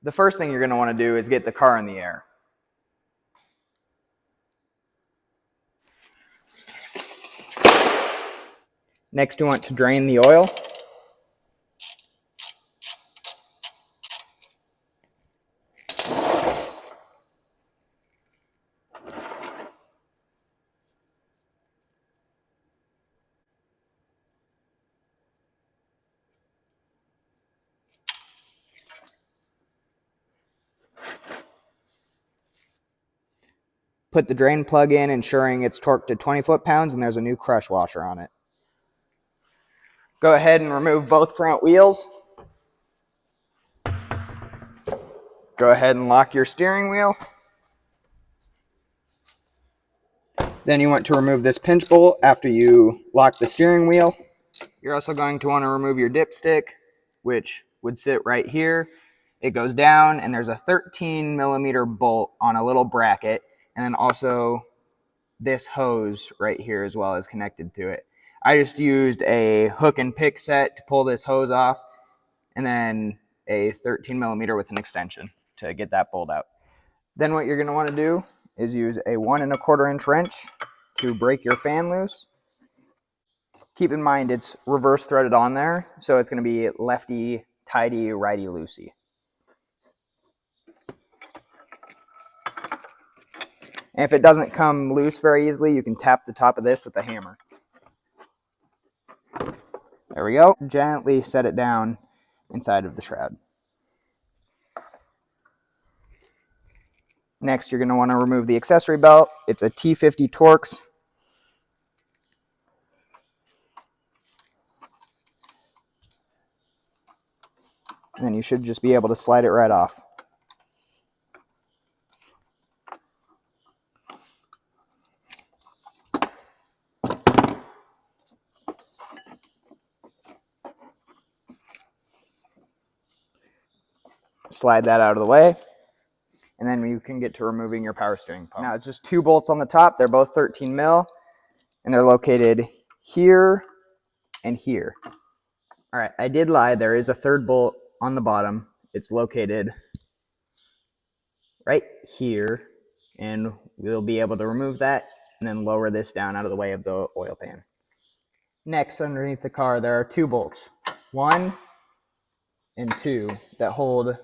The first thing you're going to want to do is get the car in the air. Next, you want to drain the oil. Put the drain plug in, ensuring it's torqued to 20 foot-pounds and there's a new crush washer on it. Go ahead and remove both front wheels. Go ahead and lock your steering wheel. Then you want to remove this pinch bolt after you lock the steering wheel. You're also going to want to remove your dipstick, which would sit right here. It goes down and there's a 13mm bolt on a little bracket, and then also this hose right here as well is connected to it. I just used a hook and pick set to pull this hose off, and then a 13mm with an extension to get that bolt out. Then what you're going to want to do is use a 1 1/4 inch wrench to break your fan loose. Keep in mind it's reverse threaded on there, so it's going to be lefty tighty, righty loosey. And if it doesn't come loose very easily, you can tap the top of this with a hammer. There we go. Gently set it down inside of the shroud. Next, you're going to want to remove the accessory belt. It's a T50 Torx. And then you should just be able to slide it right off. Slide that out of the way, and then you can get to removing your power steering pump. Now it's just 2 bolts on the top. They're both 13 mil, and they're located here and here. All right, I did lie. There is a 3rd bolt on the bottom. It's located right here, and we'll be able to remove that and then lower this down out of the way of the oil pan. Next, underneath the car, there are 2 bolts, 1 and 2, that hold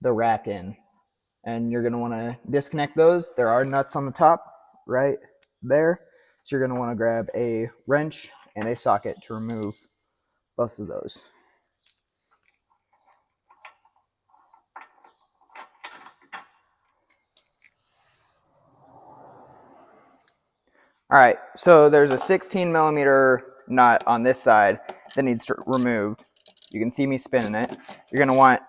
the rack in, and you're going to want to disconnect those. There are nuts on the top right there, so you're going to want to grab a wrench and a socket to remove both of those. All right, so there's a 16mm nut on this side that needs to be removed. You can see me spinning it. You're going to want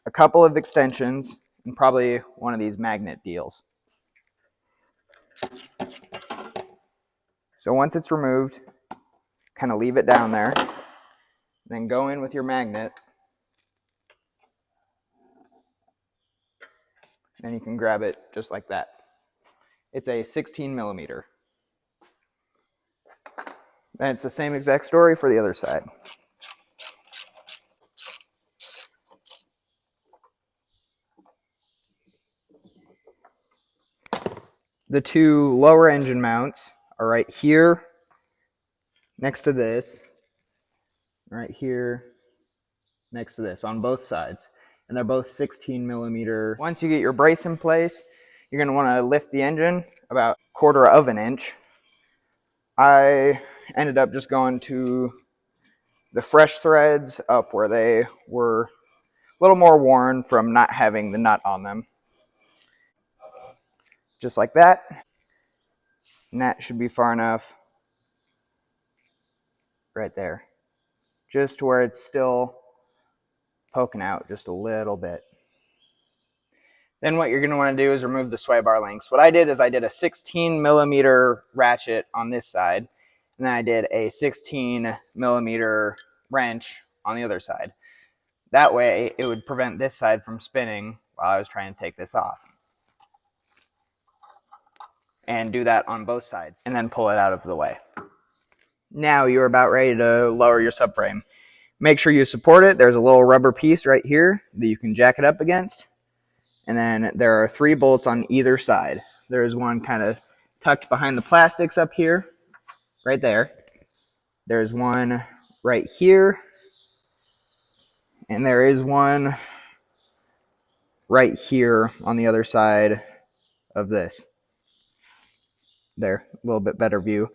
a couple of extensions and probably one of these magnet deals. So once it's removed, kind of leave it down there, then go in with your magnet. Then you can grab it just like that. It's a 16mm. Then it's the same exact story for the other side. The 2 lower engine mounts are right here next to this, right here next to this on both sides, and they're both 16mm. Once you get your brace in place, you're going to want to lift the engine about 1/4 of an inch. I ended up just going to the fresh threads up where they were a little more worn from not having the nut on them. Just like that. And that should be far enough right there, just to where it's still poking out just a little bit. Then what you're going to want to do is remove the sway bar links. What I did is I did a 16mm ratchet on this side, and then I did a 16mm wrench on the other side. That way it would prevent this side from spinning while I was trying to take this off. And do that on both sides, and then pull it out of the way. Now you're about ready to lower your subframe. Make sure you support it. There's a little rubber piece right here that you can jack it up against. And then there are 3 bolts on either side. There's one kind of tucked behind the plastics up here, right there. There's one right here. And there is one right here on the other side of this. There, a little bit better view.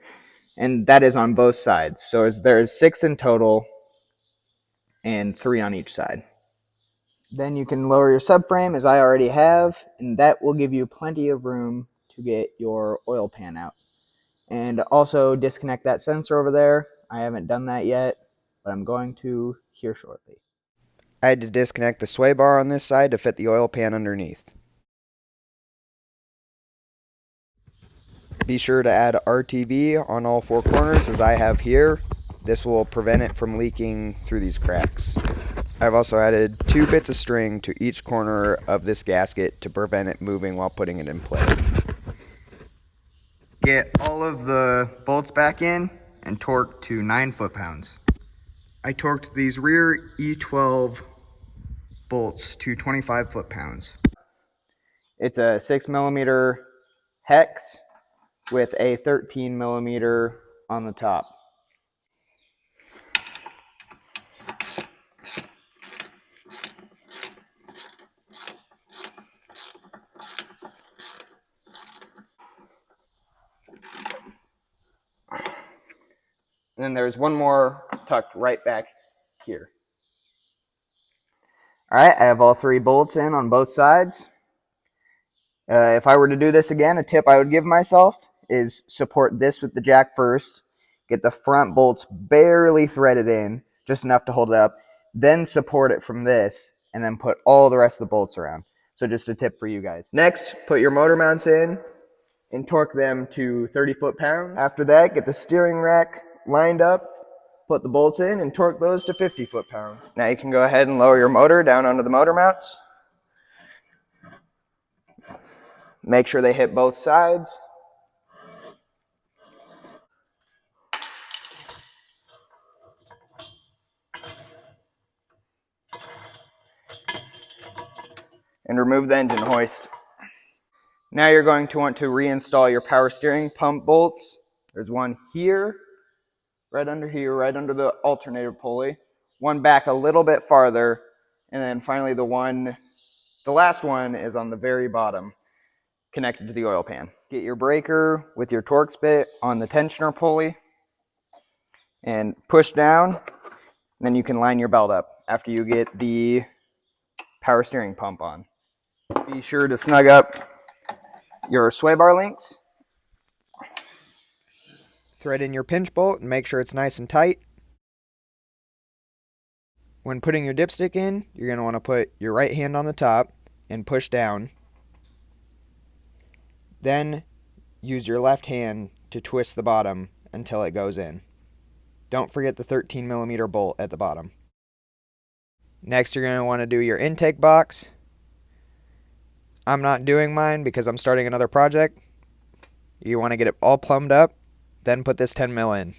And that is on both sides. So there's 6 in total and 3 on each side. Then you can lower your subframe, as I already have, and that will give you plenty of room to get your oil pan out. And also disconnect that sensor over there. I haven't done that yet, but I'm going to here shortly. I had to disconnect the sway bar on this side to fit the oil pan underneath. Be sure to add RTV on all 4 corners, as I have here. This will prevent it from leaking through these cracks. I've also added 2 bits of string to each corner of this gasket to prevent it moving while putting it in place. Get all of the bolts back in and torque to 9 foot-pounds. I torqued these rear E12 bolts to 25 foot-pounds. It's a 6mm hex with a 13mm on the top. And then there's one more tucked right back here. All right, I have all 3 bolts in on both sides. If I were to do this again, a tip I would give myself is support this with the jack first, get the front bolts barely threaded in, just enough to hold it up, then support it from this, and then put all the rest of the bolts around. So just a tip for you guys. Next, put your motor mounts in and torque them to 30 foot-pounds. After that, get the steering rack lined up, put the bolts in, and torque those to 50 foot-pounds. Now you can go ahead and lower your motor down onto the motor mounts. Make sure they hit both sides. And remove the engine hoist. Now you're going to want to reinstall your power steering pump bolts. There's one here, right under the alternator pulley. One back a little bit farther, and then finally the last one is on the very bottom, connected to the oil pan. Get your breaker with your Torx bit on the tensioner pulley and push down, and then you can line your belt up after you get the power steering pump on. Be sure to snug up your sway bar links. Thread in your pinch bolt and make sure it's nice and tight. When putting your dipstick in, you're going to want to put your right hand on the top and push down. Then use your left hand to twist the bottom until it goes in. Don't forget the 13mm bolt at the bottom. Next, you're going to want to do your intake box. I'm not doing mine because I'm starting another project. You want to get it all plumbed up, then put this 10mm in.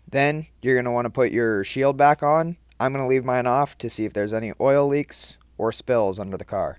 Then you're going to want to put your shield back on. I'm going to leave mine off to see if there's any oil leaks or spills under the car.